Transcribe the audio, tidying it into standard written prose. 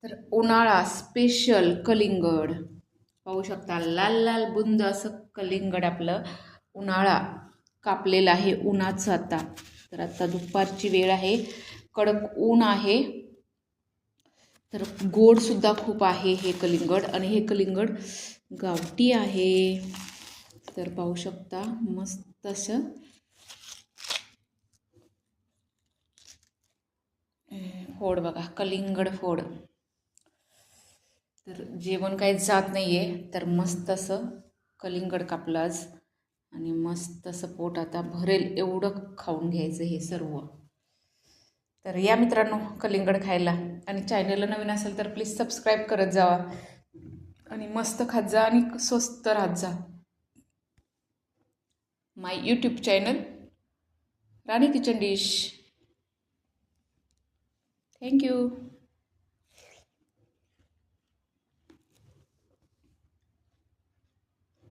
तर उन्हाळा स्पेशल कलिंगड पाहू शकता, लाल लाल बुंद असं कलिंगड आपलं उन्हाळा कापलेलं आहे उन्हाचं. आता दुपारची वेळ आहे, कडक ऊन आहे, तर गोडसुद्धा खूप आहे हे कलिंगड. आणि हे कलिंगड गावठी आहे. तर पाहू शकता मस्त असं फोड बघा, कलिंगड फोड. तर जेवण काही जात नाही आहे, तर मस्त असं कलिंगड कापलं आज आणि मस्त असं पोट आता भरेल एवढं खाऊन घ्यायचं हे सर्व. तर या मित्रांनो कलिंगड खायला. आणि चॅनलला नवीन असेल तर प्लीज सबस्क्राईब करत जावा आणि मस्त खात जा आणि स्वस्त राहत जा. माय यूट्यूब चॅनल राणी किचन डिश. थँक्यू.